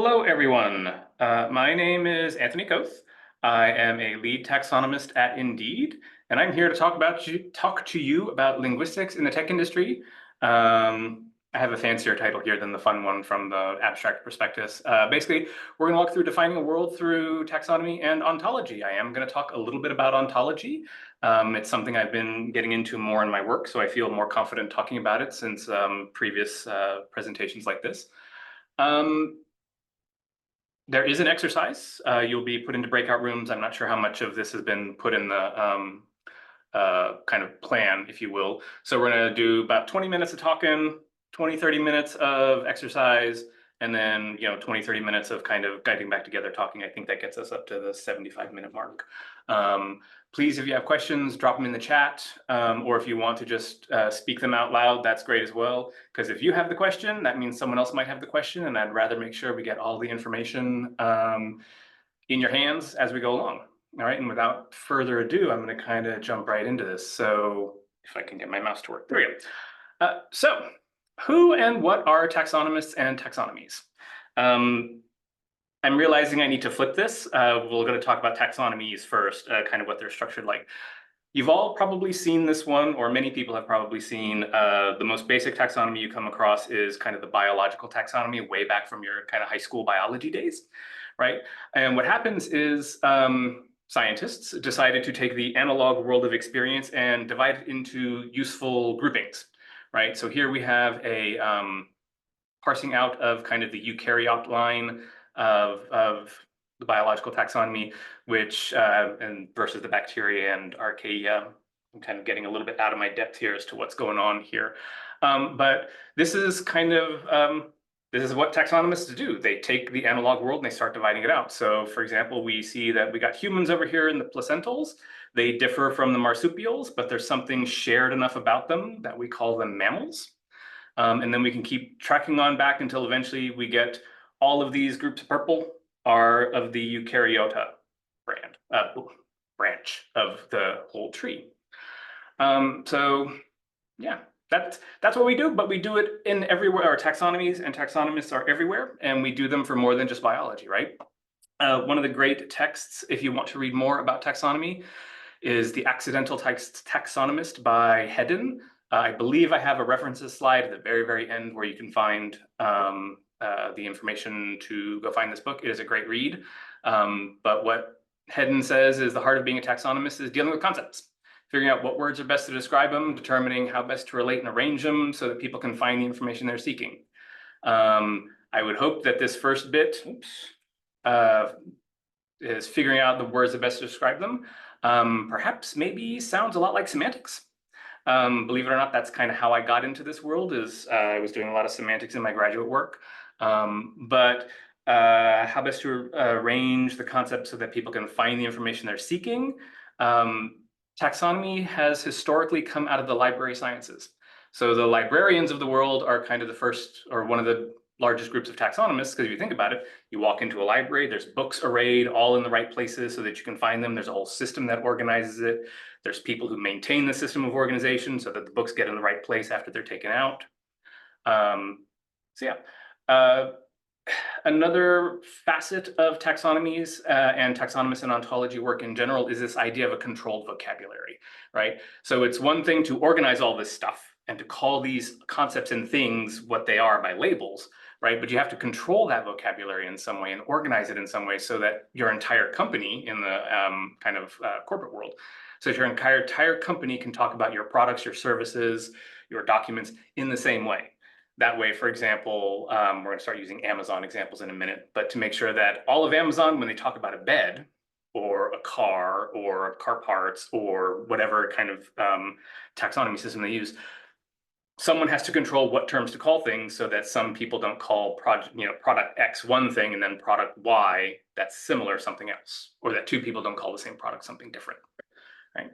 Hello, everyone. My name is Anthony Koth. I am a lead taxonomist at Indeed, and I'm here to talk to you about linguistics in the tech industry. I have a fancier title here than the fun one from the abstract prospectus. Basically, we're going to walk through defining a world through taxonomy and ontology. I am going to talk a little bit about ontology. It's something I've been getting into more in my work, so I feel more confident talking about it since previous presentations like this. There is an exercise. You'll be put into breakout rooms. I'm not sure how much of this has been put in the kind of plan, if you will. So we're going to do about 20 minutes of talking, 20, 30 minutes of exercise, and then 20, 30 minutes of kind of guiding back together talking. I think that gets us up to the 75-minute mark. Please, if you have questions, drop them in the chat, or if you want to just speak them out loud, that's great as well. Because if you have the question, that means someone else might have the question, and I'd rather make sure we get all the information in your hands as we go along. All right, and without further ado, I'm going to kind of jump right into this. So if I can get my mouse to work, there we go. So who and what are taxonomists and taxonomies? I'm realizing I need to flip this. We're going to talk about taxonomies first, kind of what they're structured like. You've all probably seen this one, or many people have probably seen the most basic taxonomy you come across is kind of the biological taxonomy way back from your kind of high school biology days, right? And what happens is scientists decided to take the analog world of experience and divide it into useful groupings, right? So here we have a parsing out of kind of the eukaryote line of the biological taxonomy, which and versus the bacteria and archaea. I'm kind of getting a little bit out of my depth here as to what's going on here. But this is kind of, this is what taxonomists do. They take the analog world and they start dividing it out. So for example, we see that we got humans over here in the placentals. They differ from the marsupials, but there's something shared enough about them that we call them mammals. And then we can keep tracking on back until eventually we get all of these groups of purple are of the eukaryota branch of the whole tree. So yeah, that's what we do, but we do it in everywhere. Our taxonomies and taxonomists are everywhere, and we do them for more than just biology, right? One of the great texts, if you want to read more about taxonomy, is The Accidental Taxonomist by Hedden. I believe I have a references slide at the very, very end where you can find the information to go find this book. It is a great read. But what Hedden says is the heart of being a taxonomist is dealing with concepts, figuring out what words are best to describe them, determining how best to relate and arrange them so that people can find the information they're seeking. I would hope that this first bit is figuring out the words that best to describe them. Perhaps maybe sounds a lot like semantics. Believe it or not, that's kind of how I got into this world. Is I was doing a lot of semantics in my graduate work. But how best to arrange the concept so that people can find the information they're seeking. Taxonomy has historically come out of the library sciences. So the librarians of the world are kind of the first, or one of the largest groups of taxonomists, because if you think about it, you walk into a library, there's books arrayed all in the right places so that you can find them. There's a whole system that organizes it. There's people who maintain the system of organization so that the books get in the right place after they're taken out. So yeah. Another facet of taxonomies and taxonomists and ontology work in general is this idea of a controlled vocabulary, right? So it's one thing to organize all this stuff and to call these concepts and things what they are by labels, right? But you have to control that vocabulary in some way and organize it in some way so that your entire company in the kind of corporate world, so that your entire company can talk about your products, your services, your documents in the same way. That way, for example, we're going to start using Amazon examples in a minute, but to make sure that all of Amazon, when they talk about a bed or a car or car parts or whatever kind of taxonomy system they use, someone has to control what terms to call things so that some people don't call product X one thing and then product Y that's similar something else, or that two people don't call the same product something different, right?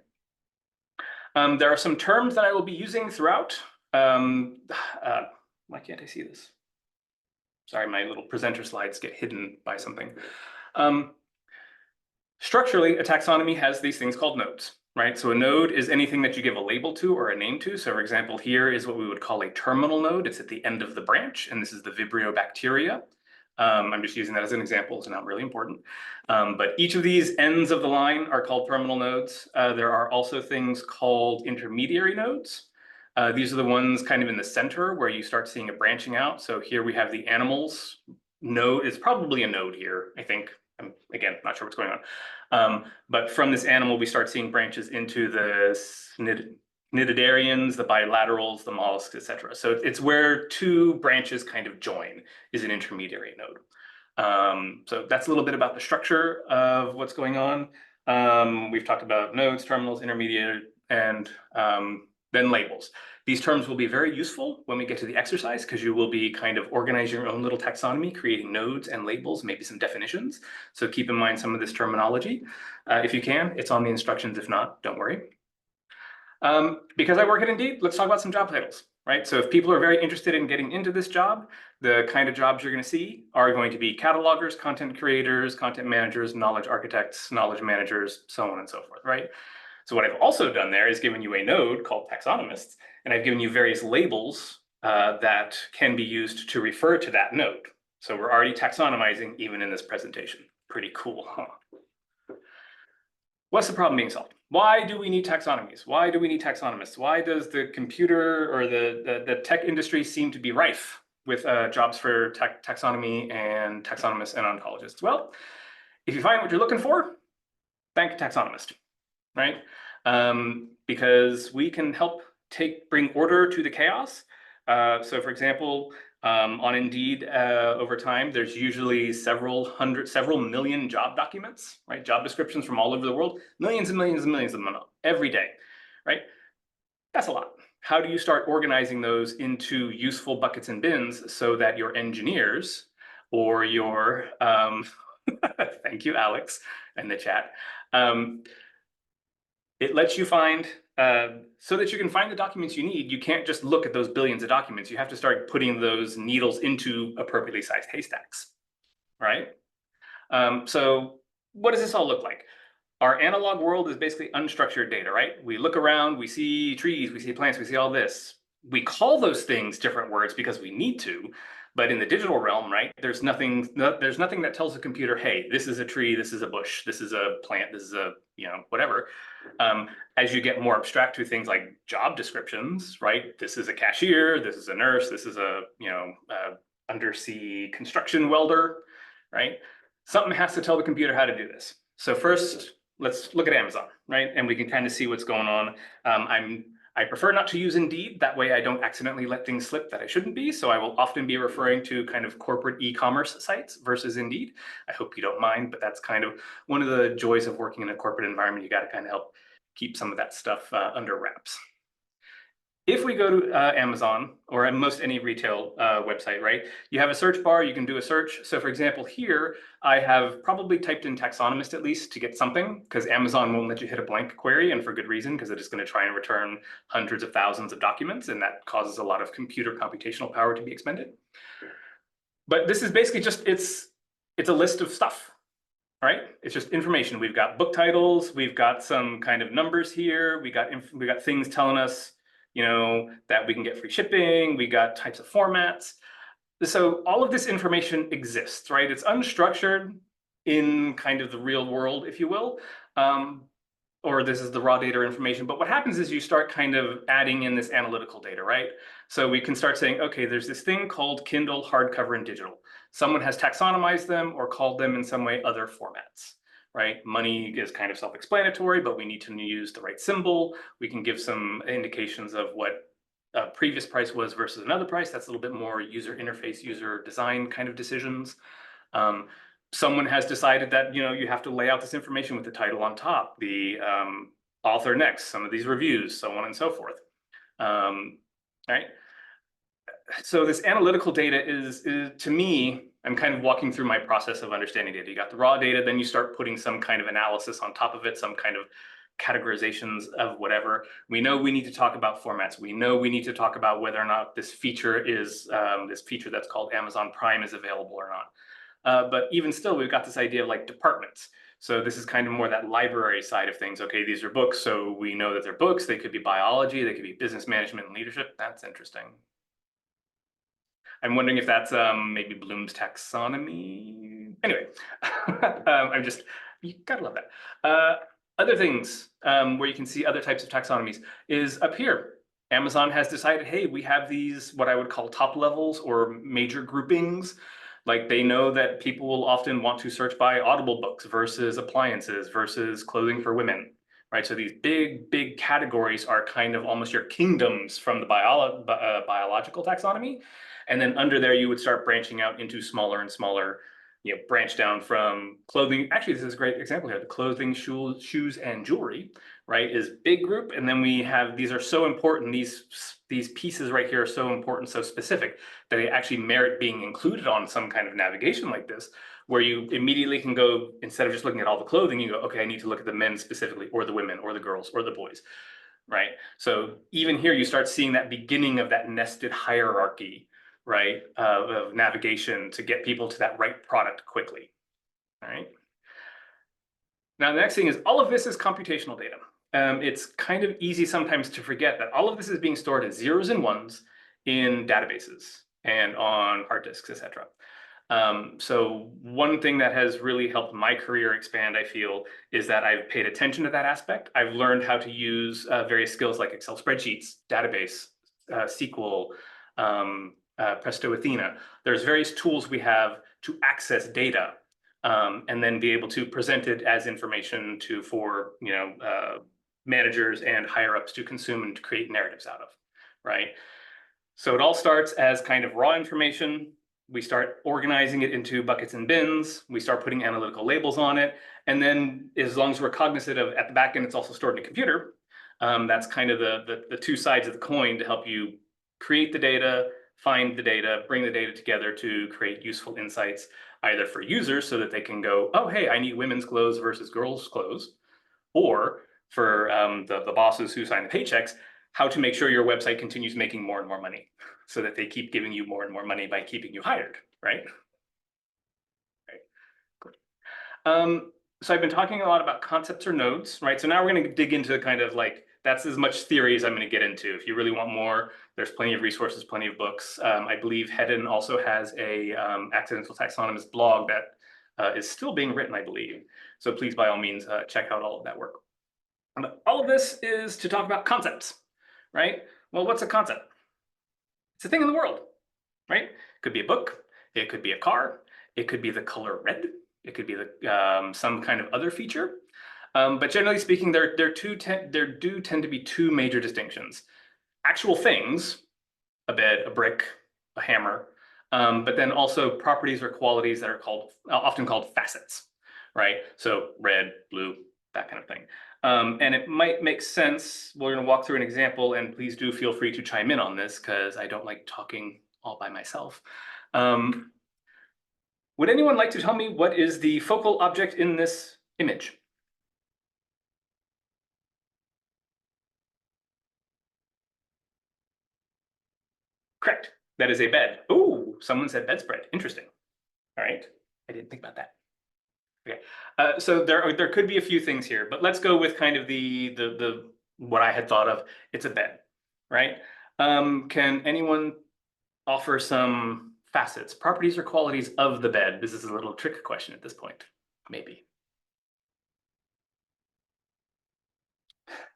There are some terms that I will be using throughout. Why can't I see this? Sorry, my little presenter slides get hidden by something. Structurally, a taxonomy has these things called nodes, right? So a node is anything that you give a label to or a name to. So for example, here is what we would call a terminal node. It's at the end of the branch, and this is the Vibrio bacteria. I'm just using that as an example. It's not really important. But each of these ends of the line are called terminal nodes. There are also things called intermediary nodes. These are the ones kind of in the center where you start seeing a branching out. So here we have the animals node. It's probably a node here, I think. I'm, again, not sure what's going on. But from this animal, we start seeing branches into the cnidarians, the bilaterals, the mollusks, etc. So it's where two branches kind of join is an intermediary node. So that's a little bit about the structure of what's going on. We've talked about nodes, terminals, intermediate, and then labels. These terms will be very useful when we get to the exercise because you will be kind of organizing your own little taxonomy, creating nodes and labels, maybe some definitions. So keep in mind some of this terminology. If you can, it's on the instructions. If not, don't worry. Because I work at Indeed, let's talk about some job titles, right? So if people are very interested in getting into this job, the kind of jobs you're going to see are going to be catalogers, content creators, content managers, knowledge architects, knowledge managers, so on and so forth, right? So what I've also done there is given you a node called Taxonomists, and I've given you various labels that can be used to refer to that node. So we're already taxonomizing even in this presentation. Pretty cool, huh? What's the problem being solved? Why do we need taxonomies? Why do we need taxonomists? Why does the computer or the tech industry seem to be rife with jobs for taxonomy and taxonomists and ontologists? Well, if you find what you're looking for, thank a taxonomist, right? Because we can help bring order to the chaos. So for example, on Indeed, over time, there's usually several million job documents, right? Job descriptions from all over the world, millions and millions and millions of them every day, right? That's a lot. How do you start organizing those into useful buckets and bins so that your engineers or your, thank you, Alex, in the chat, it lets you find, so that you can find the documents you need, you can't just look at those billions of documents. You have to start putting those needles into appropriately sized haystacks, right? So what does this all look like? Our analog world is basically unstructured data, right? We look around, we see trees, we see plants, we see all this. We call those things different words because we need to, but in the digital realm, right, there's nothing that tells the computer, hey, this is a tree, this is a bush, this is a plant, this is a, whatever. As you get more abstract to things like job descriptions, right? This is a cashier, this is a nurse, this is a, undersea construction welder, right? Something has to tell the computer how to do this. So first, let's look at Amazon, right? And we can kind of see what's going on. I prefer not to use Indeed. That way I don't accidentally let things slip that I shouldn't be. So I will often be referring to kind of corporate e-commerce sites versus Indeed. I hope you don't mind, but that's kind of one of the joys of working in a corporate environment. You got to kind of help keep some of that stuff under wraps. If we go to Amazon or most any retail website, right, you have a search bar, you can do a search. So for example, here, I have probably typed in taxonomist at least to get something because Amazon won't let you hit a blank query, and for good reason, because it is going to try and return hundreds of thousands of documents, and that causes a lot of computer computational power to be expended. But this is basically just, it's a list of stuff, right? It's just information. We've got book titles, we've got some kind of numbers here, we got things telling us, that we can get free shipping, we got types of formats. So all of this information exists, right? It's unstructured in kind of the real world, if you will, or this is the raw data information. But what happens is you start kind of adding in this analytical data, right? So we can start saying, okay, there's this thing called Kindle, hardcover, and digital. Someone has taxonomized them or called them in some way other formats. Right? Money is kind of self-explanatory, but we need to use the right symbol. We can give some indications of what a previous price was versus another price. That's a little bit more user interface, user design kind of decisions. Someone has decided that, you have to lay out this information with the title on top, the author next, some of these reviews, so on and so forth. Right? So this analytical data is to me, I'm kind of walking through my process of understanding data. You got the raw data, then you start putting some kind of analysis on top of it, some kind of categorizations of whatever. We know we need to talk about formats. We know we need to talk about whether or not this feature is, this feature that's called Amazon Prime is available or not. But even still, we've got this idea of like departments. So this is kind of more that library side of things. Okay, these are books, so we know that they're books. They could be biology, they could be business management and leadership. That's interesting. I'm wondering if that's maybe Bloom's taxonomy. Anyway, you gotta love that. Other things where you can see other types of taxonomies is up here. Amazon has decided, hey, we have these, what I would call top levels or major groupings. Like they know that people will often want to search by Audible books versus appliances versus clothing for women, right? So these big categories are kind of almost your kingdoms from the biological taxonomy. And then under there, you would start branching out into smaller and smaller, branch down from clothing. Actually, this is a great example here. The clothing, shoes, and jewelry, right, is big group. And then we have, these are so important. These pieces right here are so important, so specific that they actually merit being included on some kind of navigation like this, where you immediately can go, instead of just looking at all the clothing, you go, okay, I need to look at the men specifically, or the women, or the girls, or the boys, right? So even here, you start seeing that beginning of that nested hierarchy, right, of navigation to get people to that right product quickly, all right? Now, the next thing is all of this is computational data. It's kind of easy sometimes to forget that all of this is being stored as zeros and ones in databases and on hard disks, etc. So one thing that has really helped my career expand, I feel, is that I've paid attention to that aspect. I've learned how to use various skills like Excel spreadsheets, database, SQL, Presto Athena. There's various tools we have to access data and then be able to present it as information for managers and higher ups to consume and to create narratives out of, right? So it all starts as kind of raw information. We start organizing it into buckets and bins. We start putting analytical labels on it. And then as long as we're cognizant of at the back end, it's also stored in a computer. That's kind of the two sides of the coin to help you create the data, find the data, bring the data together to create useful insights, either for users so that they can go, oh, hey, I need women's clothes versus girls' clothes, or for the bosses who sign the paychecks, how to make sure your website continues making more and more money so that they keep giving you more and more money by keeping you hired, right? Right. Cool. So I've been talking a lot about concepts or nodes, right? So now we're going to dig into kind of like, that's as much theory as I'm going to get into. If you really want more, there's plenty of resources, plenty of books. I believe Hedden also has a accidental taxonomist blog that is still being written, I believe. So please, by all means, check out all of that work. But all of this is to talk about concepts, right? Well, what's a concept? It's a thing in the world, right? It could be a book, it could be a car, it could be the color red, it could be some kind of other feature. But generally speaking, there do tend to be two major distinctions. Actual things, a bed, a brick, a hammer, but then also properties or qualities that are often called facets, right? So red, blue, that kind of thing. And it might make sense. We're going to walk through an example, and please do feel free to chime in on this because I don't like talking all by myself. Would anyone like to tell me what is the focal object in this image? Correct. That is a bed. Oh, someone said bedspread. Interesting. All right. I didn't think about that. Okay. So there could be a few things here, but let's go with kind of the what I had thought of. It's a bed, right? Can anyone offer some facets, properties or qualities of the bed? This is a little trick question at this point, maybe.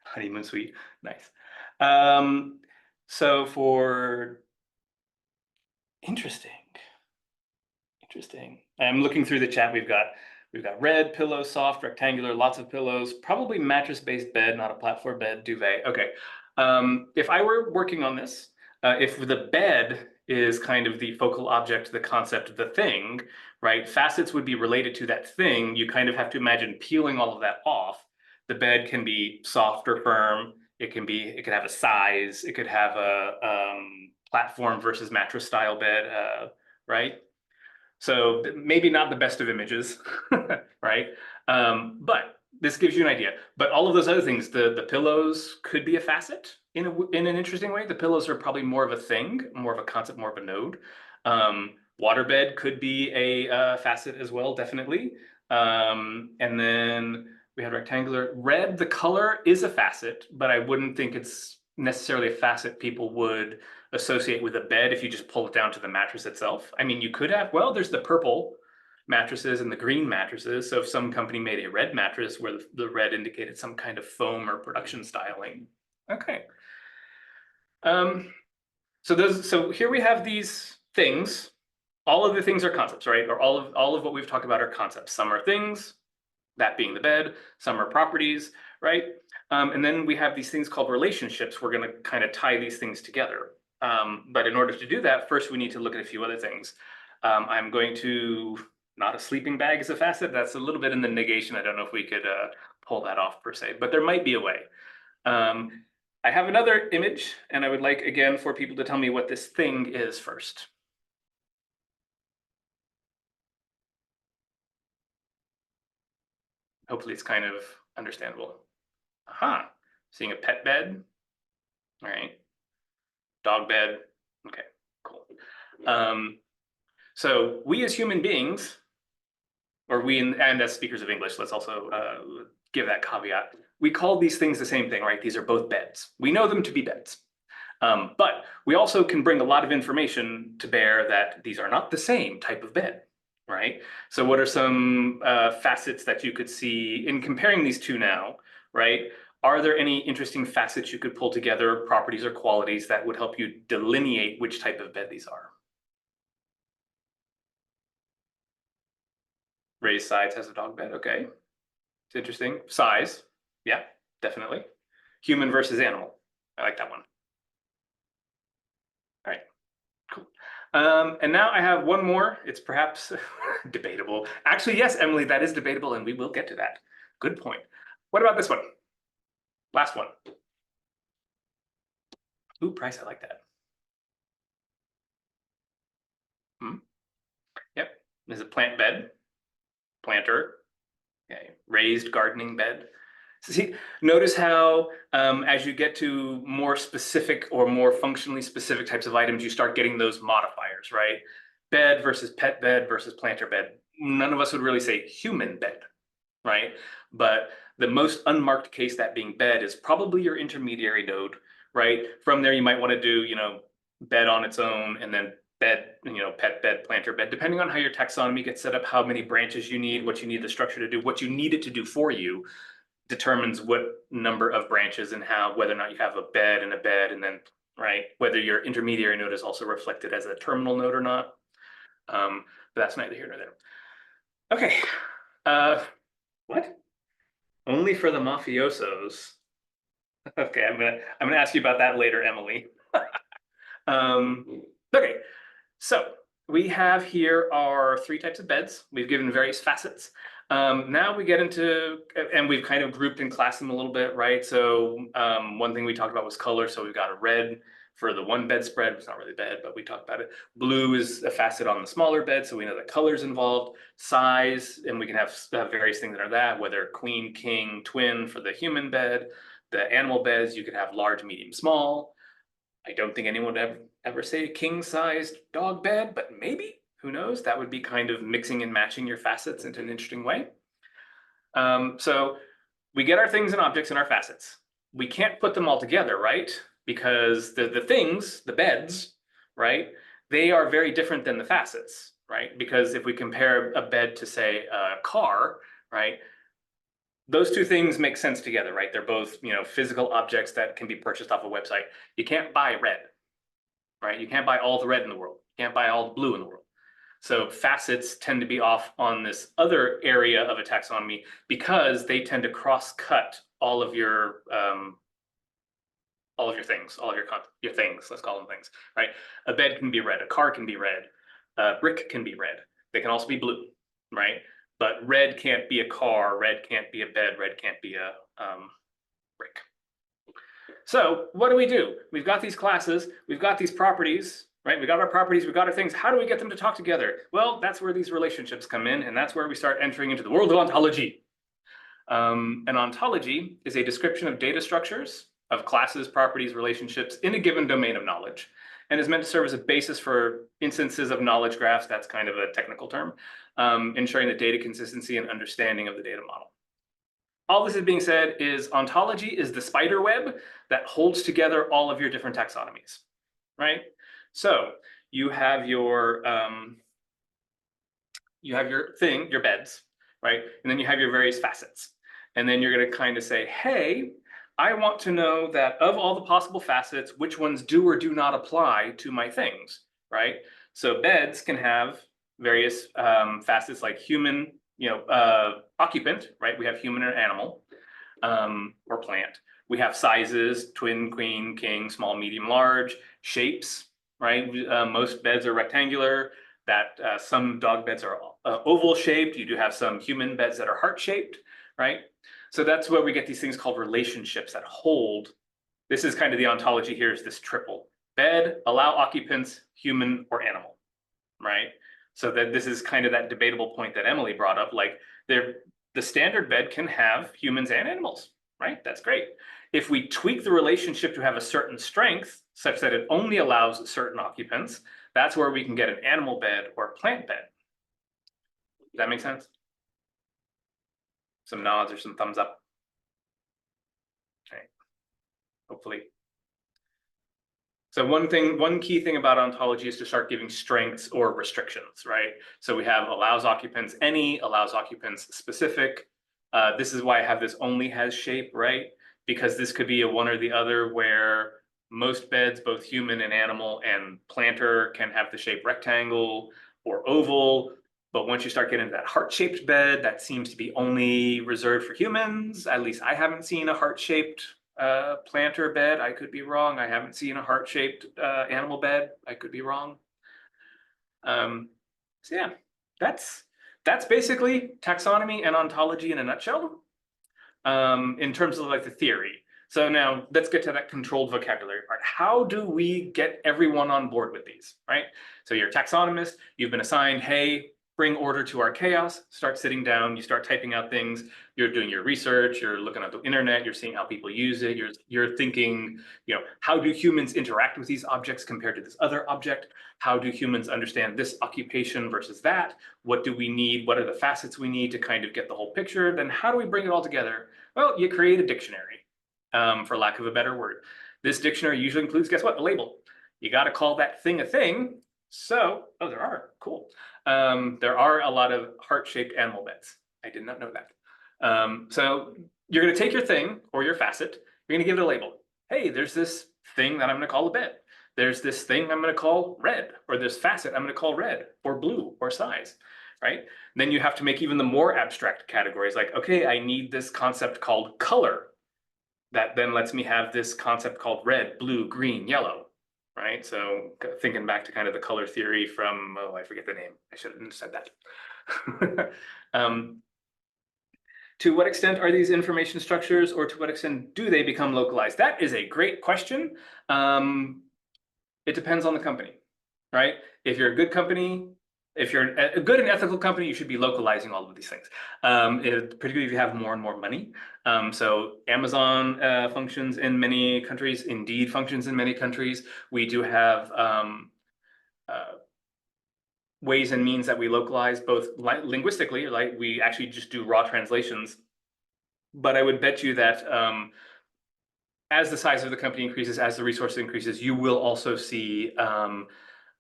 Honeymoon suite, nice. So for interesting. I'm looking through the chat. We've got red pillows, soft, rectangular, lots of pillows, probably mattress-based bed, not a platform bed, duvet. Okay. If I were working on this, if the bed is kind of the focal object, the concept, the thing, right? Facets would be related to that thing. You kind of have to imagine peeling all of that off. The bed can be soft or firm. It could have a size. It could have a platform versus mattress style bed, right? So maybe not the best of images, right? But this gives you an idea. But all of those other things, the pillows could be a facet in an interesting way. The pillows are probably more of a thing, more of a concept, more of a node. Waterbed could be a facet as well, definitely. And then we had rectangular. Red, the color is a facet, but I wouldn't think it's necessarily a facet people would associate with a bed if you just pull it down to the mattress itself. I mean, you could have, well, there's the purple mattresses and the green mattresses. So if some company made a red mattress where the red indicated some kind of foam or production styling. Okay. So here we have these things. All of the things are concepts, right? Or all of what we've talked about are concepts. Some are things, that being the bed. Some are properties, right? And then we have these things called relationships. We're going to kind of tie these things together. But in order to do that, first we need to look at a few other things. I'm going to, not a sleeping bag is a facet. That's a little bit in the negation. I don't know if we could pull that off per se, but there might be a way. I have another image, and I would like, again, for people to tell me what this thing is first. Hopefully it's kind of understandable. Aha, seeing a pet bed. All right. Dog bed. Okay, cool. So we as human beings, or we and as speakers of English, let's also give that caveat. We call these things the same thing, right? These are both beds. We know them to be beds. But we also can bring a lot of information to bear that these are not the same type of bed, right? So what are some facets that you could see in comparing these two now, right? Are there any interesting facets you could pull together, properties or qualities that would help you delineate which type of bed these are? Raised sides has a dog bed, okay. It's interesting. Size, yeah, definitely. Human versus animal, I like that one. All right, cool. And now I have one more. It's perhaps debatable. Actually, yes, Emily, that is debatable, and we will get to that. Good point. What about this one? Last one. Ooh, price, I like that. Yep, this is a plant bed, planter, okay, raised gardening bed. So see, notice how as you get to more specific or more functionally specific types of items, you start getting those modifiers, right? Bed versus pet bed versus planter bed. None of us would really say human bed, right? But the most unmarked case, that being bed, is probably your intermediary node, right? From there, you might want to do, bed on its own, and then bed, pet bed, planter bed, depending on how your taxonomy gets set up, how many branches you need, what you need the structure to do, what you need it to do for you, determines what number of branches and how, whether or not you have a bed, and then, right, whether your intermediary node is also reflected as a terminal node or not. But that's neither here nor there. Okay. What? Only for the mafiosos. Okay, I'm gonna ask you about that later, Emily. Okay, so we have here our three types of beds. We've given various facets. Now we get into, and we've kind of grouped and classed them a little bit, right? So one thing we talked about was color. So we've got a red for the one bed spread. It's not really bed, but we talked about it. Blue is a facet on the smaller bed, so we know the color's involved. Size, and we can have various things that are that, whether queen, king, twin for the human bed. The animal beds, you could have large, medium, small. I don't think anyone would ever say king-sized dog bed, but maybe, who knows? That would be kind of mixing and matching your facets into an interesting way. So we get our things and objects in our facets. We can't put them all together, right? Because the things, the beds, right? They are very different than the facets, right? Because if we compare a bed to, say, a car, right? Those two things make sense together, right? They're both, physical objects that can be purchased off a website. You can't buy red, right? You can't buy all the red in the world. You can't buy all the blue in the world. So facets tend to be off on this other area of a taxonomy because they tend to cross-cut all of your things, all of your things. Let's call them things, right? A bed can be red. A car can be red. A brick can be red. They can also be blue, right? But red can't be a car, red can't be a bed, red can't be a brick. So what do? We've got these classes, we've got these properties, right? We got our properties, we've got our things. How do we get them to talk together? Well, that's where these relationships come in, and that's where we start entering into the world of ontology. An ontology is a description of data structures, of classes, properties, relationships in a given domain of knowledge, and is meant to serve as a basis for instances of knowledge graphs. That's kind of a technical term, ensuring the data consistency and understanding of the data model. all this is being said is ontology is the spider web that holds together all of your different taxonomies, right? So you have your thing, your beds, right? And then you have your various facets. And then you're going to kind of say, hey, I want to know that of all the possible facets, which ones do or do not apply to my things, right? So beds can have various facets like human, occupant, right? We have human or animal, or plant. We have sizes, twin, queen, king, small, medium, large, shapes, right? Most beds are rectangular, that some dog beds are oval shaped. You do have some human beds that are heart shaped, right? So that's where we get these things called relationships that hold. This is kind of the ontology here, is this triple: bed, allow occupants, human or animal, right? So that this is kind of that debatable point that Emily brought up, like the standard bed can have humans and animals, right? That's great. If we tweak the relationship to have a certain strength such that it only allows certain occupants, that's where we can get an animal bed or a plant bed. Does that make sense? Some nods or some thumbs up. Okay. Hopefully. So one key thing about ontology is to start giving strengths or restrictions, right? So we have allows occupants any, allows occupants specific. This is why I have this only has shape, right? Because this could be a one or the other, where most beds, both human and animal and planter, can have the shape rectangle or oval. But once you start getting into that heart-shaped bed, that seems to be only reserved for humans. At least I haven't seen a heart-shaped planter bed. I could be wrong. I haven't seen a heart-shaped animal bed. I could be wrong. So yeah, that's basically taxonomy and ontology in a nutshell, in terms of like the theory. So now let's get to that controlled vocabulary part. How do we get everyone on board with these, right? So you're a taxonomist, you've been assigned, hey, bring order to our chaos, start sitting down, you start typing out things, you're doing your research, you're looking at the internet, you're seeing how people use it, you're thinking, how do humans interact with these objects compared to this other object? How do humans understand this occupation versus that? What do we need? What are the facets we need to kind of get the whole picture? Then how do we bring it all together? Well, you create a dictionary, for lack of a better word. This dictionary usually includes, guess what? A label. You got to call that thing a thing. So, there are, cool. There are a lot of heart-shaped animal beds. I did not know that. So you're going to take your thing or your facet, you're going to give it a label. Hey, there's this thing that I'm going to call a bed. There's this thing I'm going to call red, or this facet I'm going to call red or blue or size, right? Then you have to make even the more abstract categories, like, okay, I need this concept called color. That then lets me have this concept called red, blue, green, yellow, right? So thinking back to kind of the color theory from, oh, I forget the name. I should have said that. To what extent are these information structures, or to what extent do they become localized? That is a great question. It depends on the company, right? If you're a good company, if you're a good and ethical company, you should be localizing all of these things, particularly if you have more and more money. So Amazon functions in many countries, Indeed functions in many countries. We do have ways and means that we localize both linguistically, like we actually just do raw translations. But I would bet you that as the size of the company increases, as the resource increases, you will also see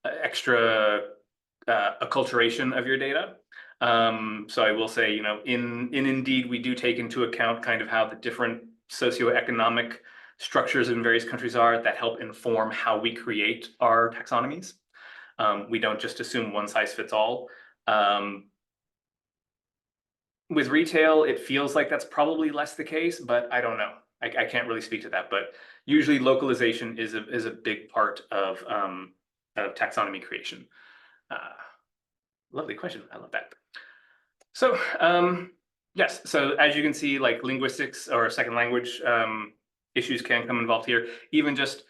extra acculturation of your data. So I will say, in Indeed, we do take into account kind of how the different socioeconomic structures in various countries are that help inform how we create our taxonomies. We don't just assume one size fits all. With retail, it feels like that's probably less the case, but I don't know. I can't really speak to that, but usually localization is a big part of taxonomy creation. Lovely question. I love that. So yes, so as you can see, like linguistics or second language issues can come involved here. Even just,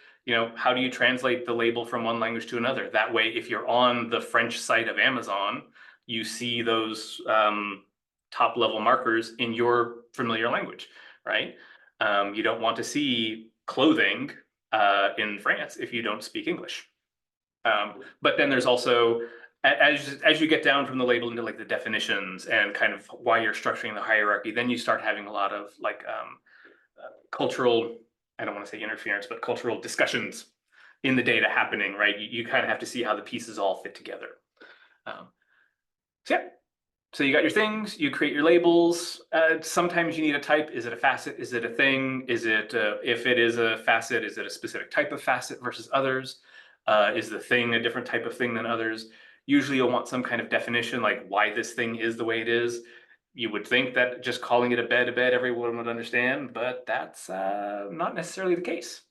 how do you translate the label from one language to another? That way, if you're on the French site of Amazon, you see those top level markers in your familiar language, right? You don't want to see clothing in France if you don't speak English. But then there's also as you get down from the label into like the definitions and kind of why you're structuring the hierarchy, then you start having a lot of like cultural, I don't want to say interference, but cultural discussions in the data happening, right? You kind of have to see how the pieces all fit together. So yeah, so you got your things, you create your labels. Sometimes you need a type. Is it a facet? Is it a thing? Is it, if it is a facet, is it a specific type of facet versus others? Is the thing a different type of thing than others? Usually you'll want some kind of definition, like why this thing is the way it is. You would think that just calling it a bed, everyone would understand, but that's not necessarily the case.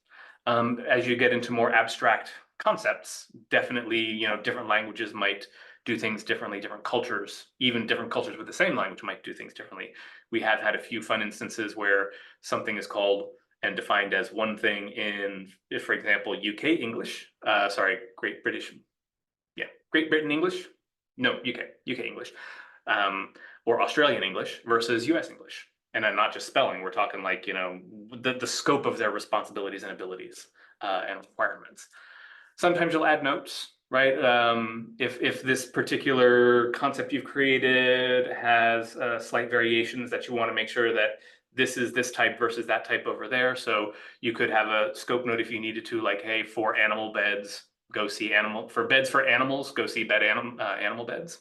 As you get into more abstract concepts, definitely, different languages might do things differently, different cultures, even different cultures with the same language might do things differently. We have had a few fun instances where something is called and defined as one thing in, for example, UK English, Great Britain English, no, UK English, or Australian English versus US English. And then not just spelling, we're talking like, the scope of their responsibilities and abilities and requirements. Sometimes you'll add notes, right? If this particular concept you've created has slight variations that you want to make sure that this is this type versus that type over there. So you could have a scope note if you needed to, like, hey, for animal beds, go see for beds for animals, go see animal beds.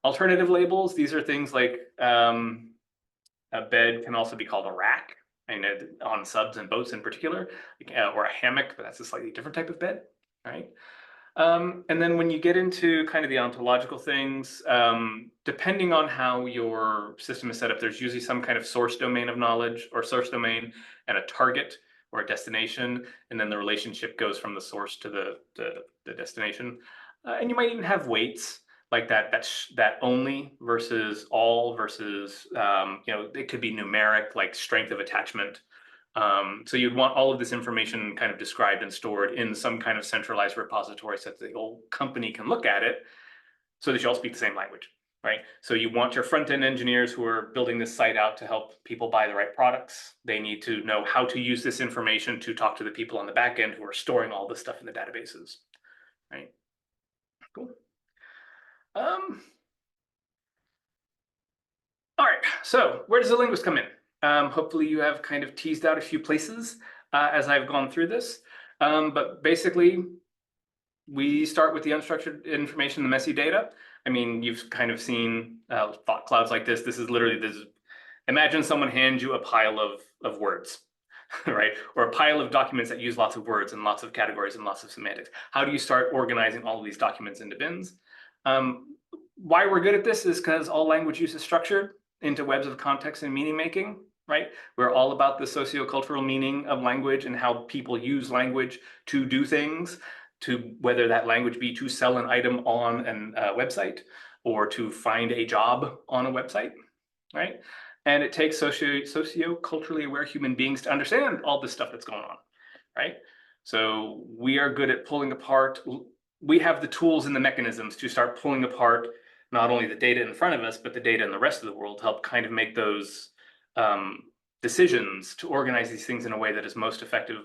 Alternative labels, these are things like a bed can also be called a rack, and on subs and boats in particular, or a hammock, but that's a slightly different type of bed, right? And then when you get into kind of the ontological things, depending on how your system is set up, there's usually some kind of source domain of knowledge or source domain and a target or a destination, and then the relationship goes from the source to the destination. And you might even have weights like that only versus all versus, it could be numeric, like strength of attachment. So you'd want all of this information kind of described and stored in some kind of centralized repository so that the whole company can look at it so that you all speak the same language, right? So you want your front-end engineers who are building this site out to help people buy the right products. They need to know how to use this information to talk to the people on the back end who are storing all this stuff in the databases, right? Cool. All right, so where does the linguist come in? Hopefully you have kind of teased out a few places as I've gone through this. But basically, we start with the unstructured information, the messy data. I mean, you've kind of seen thought clouds like this. This is literally this. Imagine someone hands you a pile of words, right? Or a pile of documents that use lots of words and lots of categories and lots of semantics. How do you start organizing all of these documents into bins? Why we're good at this is because all language use is structured into webs of context and meaning making, right? We're all about the sociocultural meaning of language and how people use language to do things, to whether that language be to sell an item on a website or to find a job on a website, right? And it takes socio-culturally aware human beings to understand all this stuff that's going on, right? So we are good at pulling apart. We have the tools and the mechanisms to start pulling apart not only the data in front of us, but the data in the rest of the world to help kind of make those decisions to organize these things in a way that is most effective,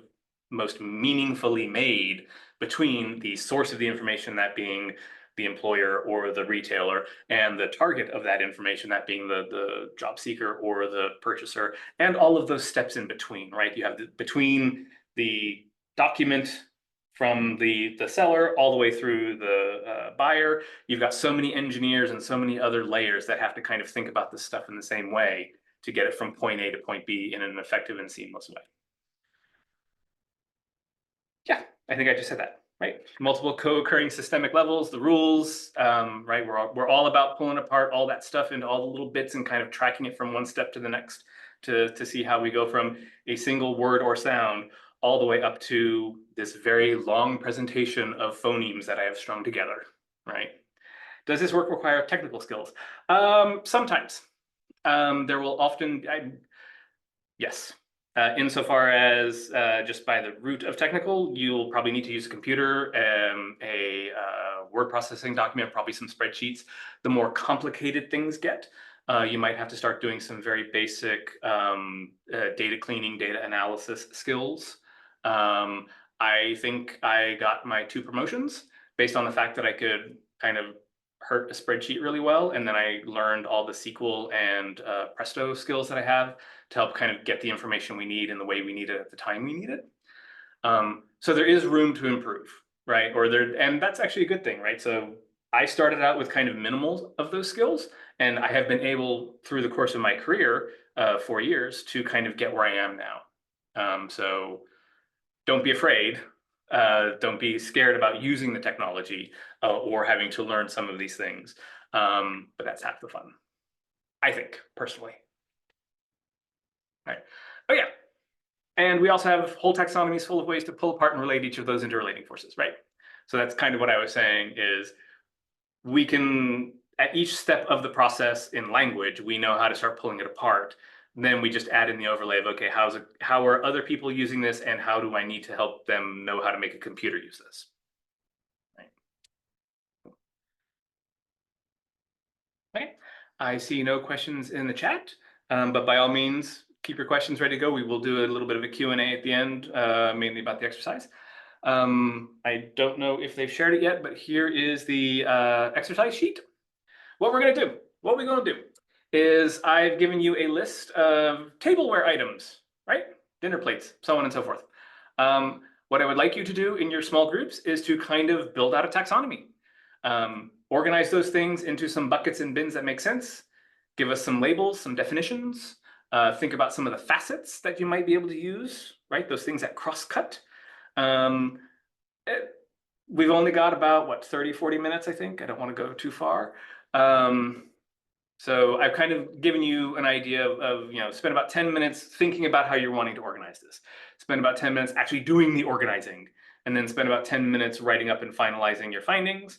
most meaningfully made between the source of the information, that being the employer or the retailer, and the target of that information, that being the job seeker or the purchaser, and all of those steps in between, right? You have between the document from the seller all the way through the buyer. You've got so many engineers and so many other layers that have to kind of think about this stuff in the same way to get it from point A to point B in an effective and seamless way. Yeah, I think I just said that, right? Multiple co-occurring systemic levels, the rules, right? We're all about pulling apart all that stuff into all the little bits and kind of tracking it from one step to the next to see how we go from a single word or sound all the way up to this very long presentation of phonemes that I have strung together, right? Does this work require technical skills? Sometimes. There will often, yes. Insofar as just by the root of technical, you'll probably need to use a computer, a word processing document, probably some spreadsheets. The more complicated things get, you might have to start doing some very basic data cleaning, data analysis skills. I think I got my 2 promotions based on the fact that I could kind of hurt a spreadsheet really well. And then I learned all the SQL and Presto skills that I have to help kind of get the information we need in the way we need it at the time we need it. So there is room to improve, right? And that's actually a good thing, right? So I started out with kind of minimal of those skills, and I have been able, through the course of my career, 4 years, to kind of get where I am now. So don't be afraid. Don't be scared about using the technology or having to learn some of these things. But that's half the fun, I think, personally. All right. Oh, yeah. And we also have whole taxonomies full of ways to pull apart and relate each of those interrelating forces, right? So that's kind of what I was saying is we can, at each step of the process in language, we know how to start pulling it apart. Then we just add in the overlay of, okay, how are other people using this, and how do I need to help them know how to make a computer use this? Right. Okay, I see no questions in the chat, but by all means, keep your questions ready to go. We will do a little bit of a Q&A at the end, mainly about the exercise. I don't know if they've shared it yet, but here is the exercise sheet. What we're going to do, what we're going to do is I've given you a list of tableware items, right? Dinner plates, so on and so forth. What I would like you to do in your small groups is to kind of build out a taxonomy. Organize those things into some buckets and bins that make sense. Give us some labels, some definitions. Think about some of the facets that you might be able to use, right? Those things that cross-cut. We've only got about, what, 30, 40 minutes, I think. I don't want to go too far. So I've kind of given you an idea of, spend about 10 minutes thinking about how you're wanting to organize this. Spend about 10 minutes actually doing the organizing, and then spend about 10 minutes writing up and finalizing your findings.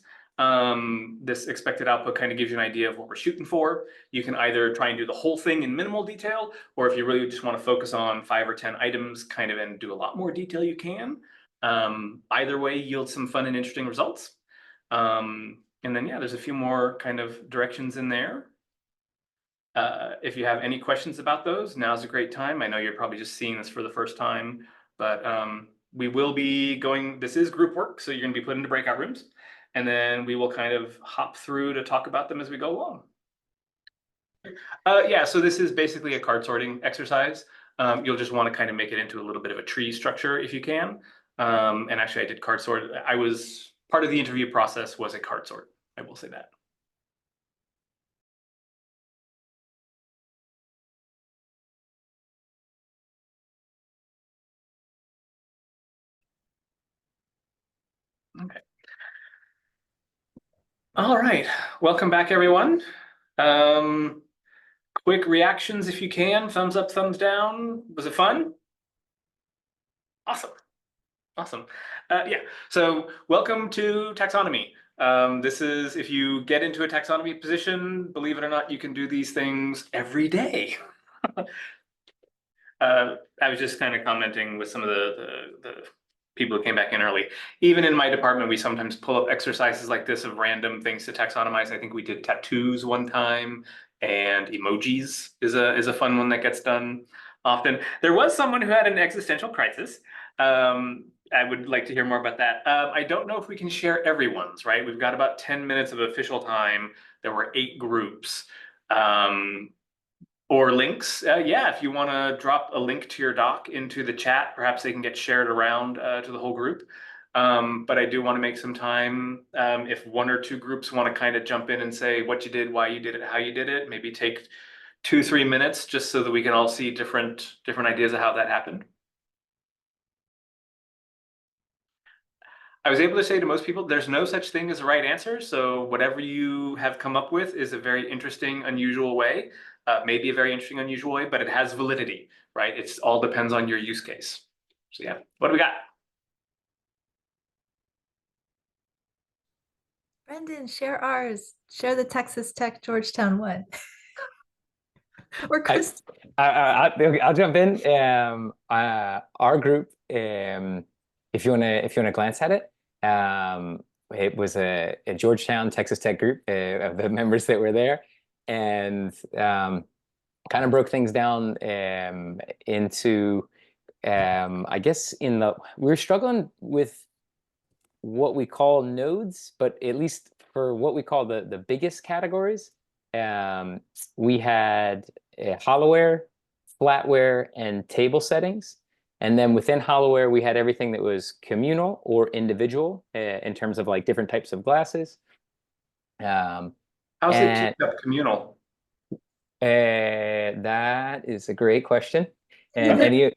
This expected output kind of gives you an idea of what we're shooting for. You can either try and do the whole thing in minimal detail, or if you really just want to focus on 5 or 10 items kind of and do a lot more detail, you can. Either way yields some fun and interesting results. And then, yeah, there's a few more kind of directions in there. If you have any questions about those, now's a great time. I know you're probably just seeing this for the first time, but we will be going, this is group work, so you're going to be put into breakout rooms, and then we will kind of hop through to talk about them as we go along. Yeah, so this is basically a card sorting exercise. You'll just want to kind of make it into a little bit of a tree structure if you can. And actually I did card sort. Part of the interview process was a card sort. I will say that. Okay. All right. Welcome back, everyone. Quick reactions if you can. Thumbs up, thumbs down. Was it fun? Awesome. Awesome. Yeah. So welcome to taxonomy. This is, if you get into a taxonomy position, believe it or not, you can do these things every day. I was just kind of commenting with some of the people who came back in early. Even in my department, we sometimes pull up exercises like this of random things to taxonomize. I think we did tattoos one time, and emojis is a fun one that gets done often. There was someone who had an existential crisis. I would like to hear more about that. I don't know if we can share everyone's, right? We've got about 10 minutes of official time. There were 8 groups. Or links. Yeah, if you want to drop a link to your doc into the chat, perhaps they can get shared around to the whole group. But I do want to make some time. If 1 or 2 groups want to kind of jump in and say what you did, why you did it, how you did it, maybe take 2-3 minutes just so that we can all see different ideas of how that happened. I was able to say to most people, there's no such thing as a right answer. So whatever you have come up with is a very interesting, unusual way. Maybe a very interesting, unusual way, but it has validity, right? It all depends on your use case. So yeah, what do we got? Brendan, share ours. Share the Texas Tech Georgetown one. Or Chris. I'll jump in. Our group, if you wanna glance at it, it was a Georgetown Texas Tech group of the members that were there, and kind of broke things down into I guess we were struggling with what we call nodes, but at least for what we call the biggest categories, we had hollowware, flatware, and table settings. And then within hollowware, we had everything that was communal or individual in terms of like different types of glasses. How's and it keep up communal? That is a great question. And Yeah. any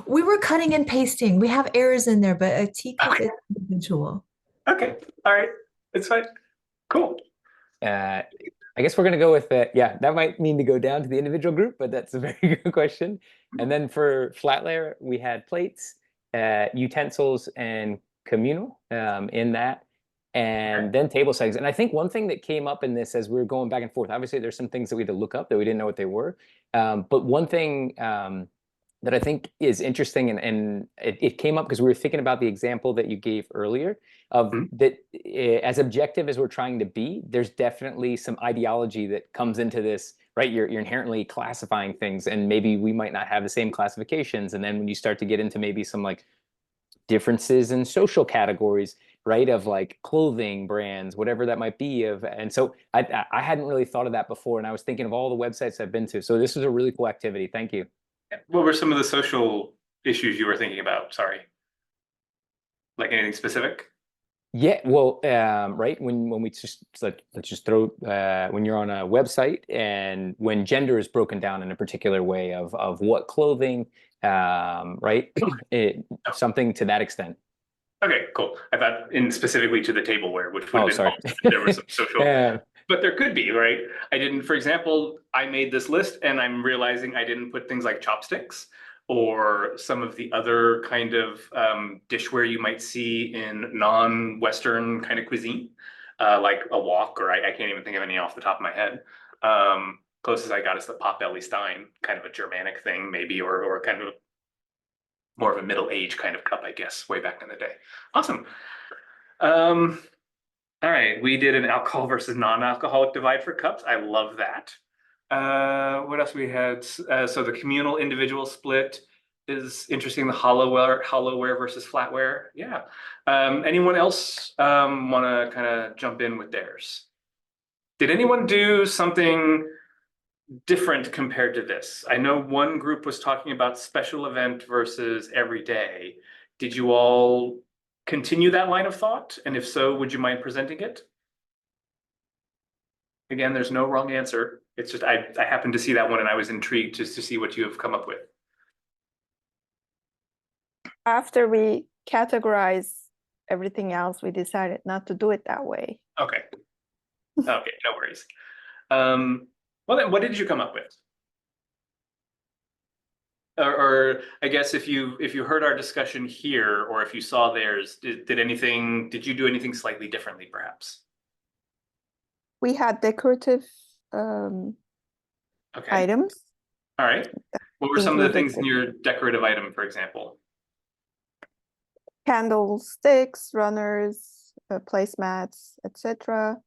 We were cutting and pasting. We have errors in there, but a teacup Okay. is individual. Okay, all right, it's fine. Cool. I guess we're going to go with that. Yeah, that might mean to go down to the individual group, but that's a very good question. And then for flat layer, we had plates, utensils, and communal in that. And then table settings. And I think one thing that came up in this as we were going back and forth, obviously there's some things that we had to look up that we didn't know what they were. But one thing that I think is interesting, and it came up because we were thinking about the example that you gave earlier of that as objective as we're trying to be, there's definitely some ideology that comes into this, right? You're inherently classifying things, and maybe we might not have the same classifications. And then when you start to get into maybe some like differences in social categories, right, of like clothing brands, whatever that might be, and so I hadn't really thought of that before, and I was thinking of all the websites I've been to. So this was a really cool activity. Thank you. What were some of the social issues you were thinking about? Sorry. Like anything specific? Yeah, well, right, when we just let's just throw when you're on a website and when gender is broken down in a particular way of what clothing, right, something to that extent. Okay, cool. I thought in specifically to the tableware, which would Oh, have been sorry. awesome if there was some social. Yeah. But there could be, right? I didn't, for example, I made this list and I'm realizing I didn't put things like chopsticks or some of the other kind of dishware you might see in non-Western kind of cuisine, like a wok, or I can't even think of any off the top of my head. Closest I got is the Potbelly Stein, kind of a Germanic thing maybe, or kind of more of a middle-age kind of cup, I guess, way back in the day. Awesome. All right, we did an alcohol versus non-alcoholic divide for cups. I love that. What else we had? So the communal individual split is interesting. The hollowware versus flatware. Yeah. Anyone else want to kind of jump in with theirs? Did anyone do something different compared to this? I know one group was talking about special event versus everyday. Did you all continue that line of thought? And if so, would you mind presenting it? Again, there's no wrong answer. It's just I happened to see that one and I was intrigued just to see what you have come up with. After we categorize everything else, we decided not to do it that way. Okay. Okay, no worries. Well then, what did you come up with? Or I guess if you heard our discussion here, or if you saw theirs, did you do anything slightly differently, perhaps? We had decorative Okay. items. All right. What were some of the Included things in your decorative item, for example? Candlesticks, runners, placemats, etc.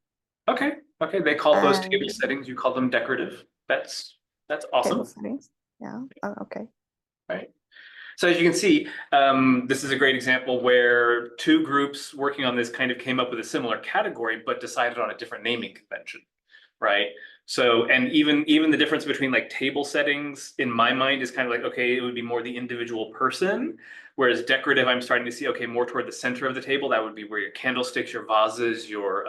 Okay. Okay. They call those table And- settings. You call them decorative. That's awesome. Table settings. Yeah. Okay. Right. So as you can see, this is a great example where two groups working on this kind of came up with a similar category, but decided on a different naming convention, right? So, and even the difference between like table settings in my mind is kind of like, okay, it would be more the individual person, whereas decorative, I'm starting to see, okay, more toward the center of the table. That would be where your candlesticks, your vases, your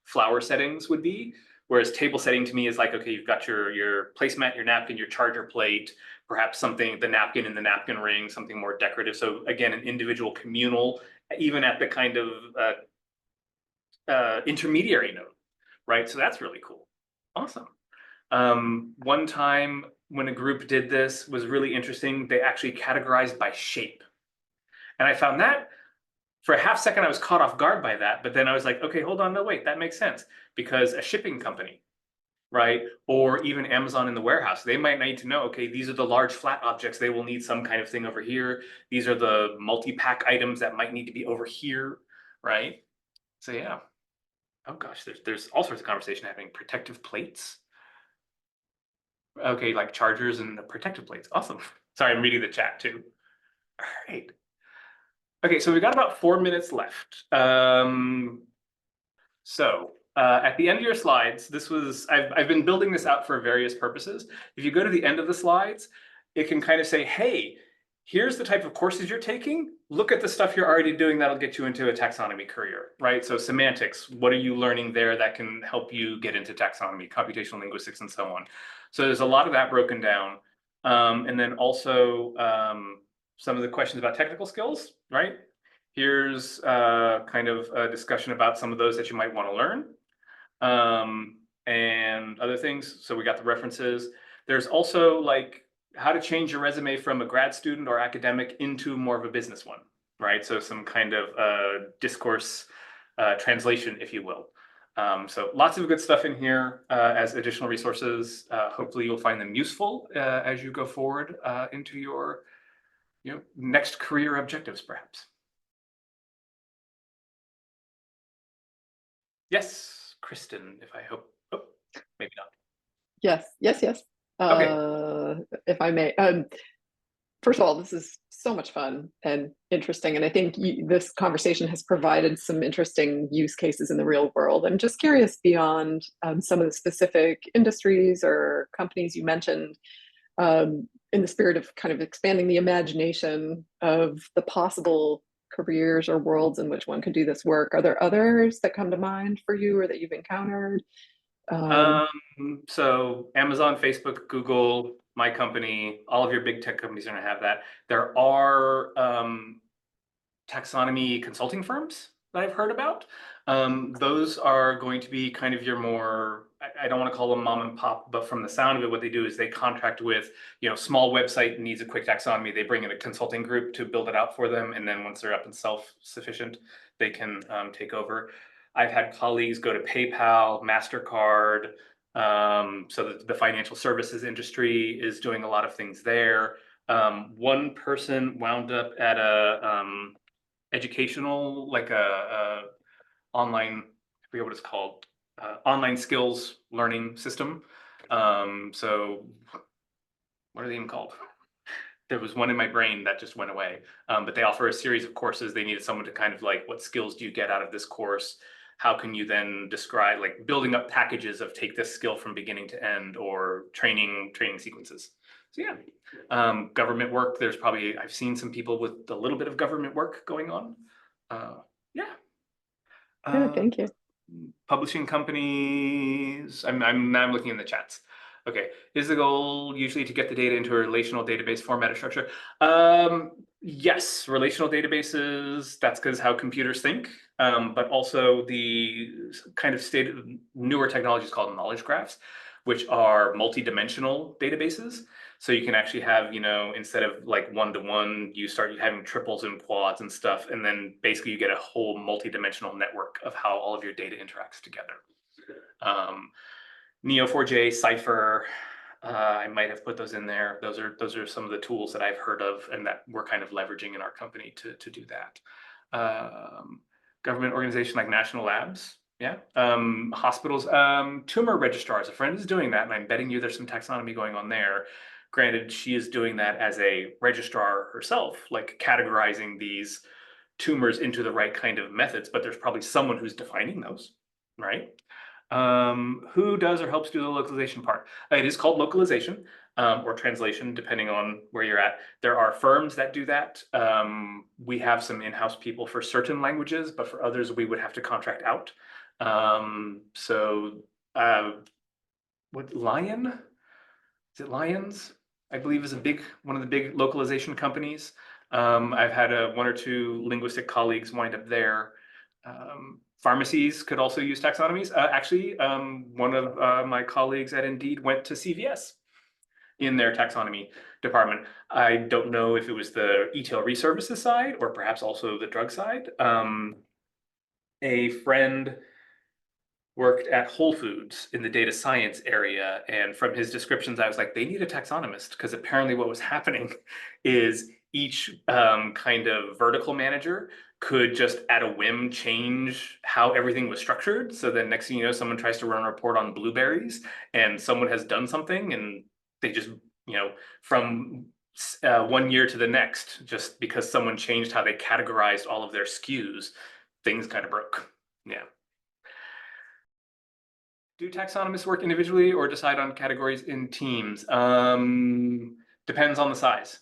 flower settings would be. Whereas table setting to me is like, okay, you've got your placemat, your napkin, your charger plate, perhaps something, the napkin in the napkin ring, something more decorative. So again, an individual communal, even at the kind of intermediary node, right? So that's really cool. Awesome. One time when a group did this was really interesting. They actually categorized by shape. And I found that for a half second, I was caught off guard by that. But then I was like, okay, hold on, no, wait, that makes sense. Because a shipping company, right? Or even Amazon in the warehouse, they might need to know, okay, these are the large flat objects. They will need some kind of thing over here. These are the multi-pack items that might need to be over here, right? So yeah. Oh gosh, there's all sorts of conversation happening. Protective plates. Okay, like chargers and protective plates. Awesome. Sorry, I'm reading the chat too. All right. Okay, so we've got about 4 minutes left. At the end of your slides, I've been building this out for various purposes. If you go to the end of the slides, it can kind of say, hey, here's the type of courses you're taking. Look at the stuff you're already doing that'll get you into a taxonomy career, right? So semantics, what are you learning there that can help you get into taxonomy, computational linguistics, and so on. So there's a lot of that broken down. And then also some of the questions about technical skills, right? Here's kind of a discussion about some of those that you might want to learn. And other things. So we got the references. There's also like how to change your resume from a grad student or academic into more of a business one, right? So some kind of discourse translation, if you will. So lots of good stuff in here as additional resources. Hopefully you'll find them useful as you go forward into your next career objectives, perhaps. Yes, Kristen, if I hope, oh, maybe not. Yes. Okay. If I may, first of all, this is so much fun and interesting. And I think this conversation has provided some interesting use cases in the real world. I'm just curious beyond some of the specific industries or companies you mentioned, in the spirit of kind of expanding the imagination of the possible careers or worlds in which one could do this work. Are there others that come to mind for you or that you've encountered? So Amazon, Facebook, Google, my company, all of your big tech companies are going to have that. There are taxonomy consulting firms that I've heard about. Those are going to be kind of your more, I don't want to call them mom and pop, but from the sound of it, what they do is they contract with, small website needs a quick taxonomy. They bring in a consulting group to build it out for them. And then once they're up and self-sufficient, they can take over. I've had colleagues go to PayPal, MasterCard. So the financial services industry is doing a lot of things there. One person wound up at a educational, like a online, I forget what it's called, online skills learning system. So what are they even called? There was one in my brain that just went away, but they offer a series of courses. They needed someone to kind of like, what skills do you get out of this course? How can you then describe, like building up packages of take this skill from beginning to end, or training sequences. So yeah, government work, there's probably, I've seen some people with a little bit of government work going on. Yeah. Good, thank you. Publishing companies, I'm looking in the chats. Okay, is the goal usually to get the data into a relational database format or structure? Yes, relational databases, that's because how computers think, but also the kind of newer technologies called knowledge graphs, which are multi-dimensional databases. So you can actually have, instead of like one-to-one, you start having triples and quads and stuff, and then basically you get a whole multi-dimensional network of how all of your data interacts together. Neo4j, Cypher, I might have put those in there. Those are some of the tools that I've heard of and that we're kind of leveraging in our company to do that. Government organization like national labs, yeah. Hospitals, tumor registrars, a friend is doing that, and I'm betting you there's some taxonomy going on there. Granted, she is doing that as a registrar herself, like categorizing these tumors into the right kind of methods, but there's probably someone who's defining those, right? Who does or helps do the localization part? It is called localization or translation, depending on where you're at. There are firms that do that. We have some in-house people for certain languages, but for others, we would have to contract out. What Lion? Is it Lions? I believe is one of the big localization companies. I've had one or two linguistic colleagues wind up there. Pharmacies could also use taxonomies. Actually, one of my colleagues at Indeed went to CVS in their taxonomy department. I don't know if it was the e-tail reservices side or perhaps also the drug side. A friend worked at Whole Foods in the data science area, and from his descriptions, I was like, they need a taxonomist, because apparently what was happening is each kind of vertical manager could just at a whim change how everything was structured. So then next thing you know, someone tries to run a report on blueberries and someone has done something and they just, from 1 year to the next, just because someone changed how they categorized all of their SKUs, things kind of broke. Yeah. Do taxonomists work individually or decide on categories in teams? Depends on the size.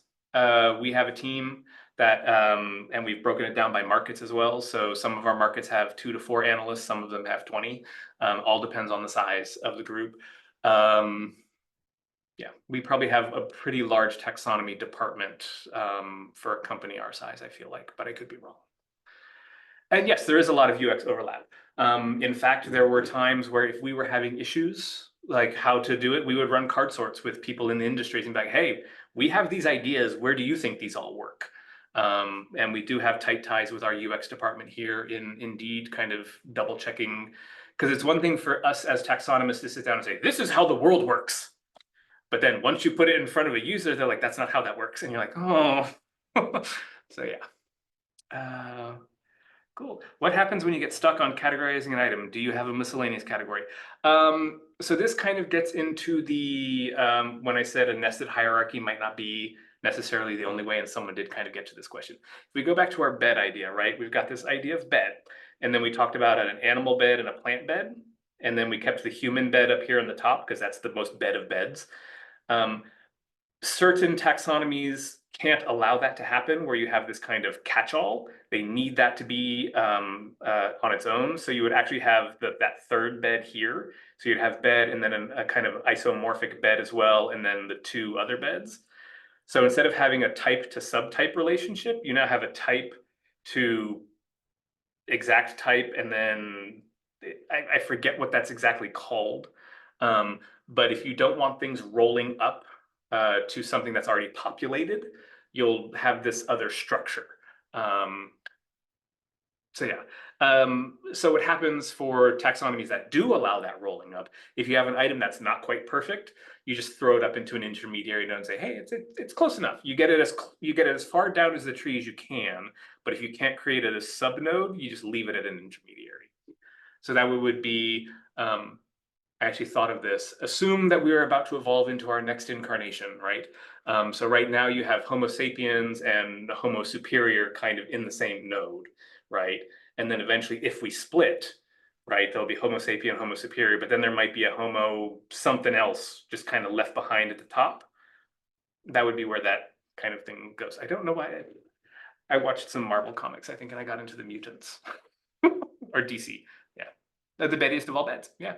We have a team that, and we've broken it down by markets as well. So some of our markets have 2 to 4 analysts, some of them have 20. All depends on the size of the group. Yeah, we probably have a pretty large taxonomy department for a company our size, I feel like, but I could be wrong. And yes, there is a lot of UX overlap. In fact, there were times where if we were having issues, like how to do it, we would run card sorts with people in the industries and be like, hey, we have these ideas. Where do you think these all work? And we do have tight ties with our UX department here in Indeed, kind of double checking. Because it's one thing for us as taxonomists to sit down and say, this is how the world works. But then once you put it in front of a user, they're like, that's not how that works. And you're like, oh. So yeah. Cool. What happens when you get stuck on categorizing an item? Do you have a miscellaneous category? So this kind of gets into the, when I said a nested hierarchy might not be necessarily the only way, and someone did kind of get to this question. If we go back to our bed idea, right? We've got this idea of bed, and then we talked about an animal bed and a plant bed, and then we kept the human bed up here on the top because that's the most bed of beds. Certain taxonomies can't allow that to happen, where you have this kind of catch-all. They need that to be on its own. So you would actually have that third bed here. So you'd have bed and then a kind of isomorphic bed as well, and then the 2 other beds. So instead of having a type to subtype relationship, you now have a type to exact type, and then I forget what that's exactly called. But if you don't want things rolling up to something that's already populated, you'll have this other structure. So yeah, so what happens for taxonomies that do allow that rolling up, if you have an item that's not quite perfect, you just throw it up into an intermediary node and say, hey, it's close enough. You get it as far down as the tree as you can, but if you can't create it as subnode, you just leave it at an intermediary. So that would be, I actually thought of this. Assume that we are about to evolve into our next incarnation, right? So right now you have Homo sapiens and Homo superior kind of in the same node, right? And then eventually, if we split, right, there'll be Homo sapien, Homo superior, but then there might be a Homo something else just kind of left behind at the top. That would be where that kind of thing goes. I don't know why. I watched some Marvel comics, I think, and I got into the mutants or DC. Yeah, the bediest of all beds. Yeah.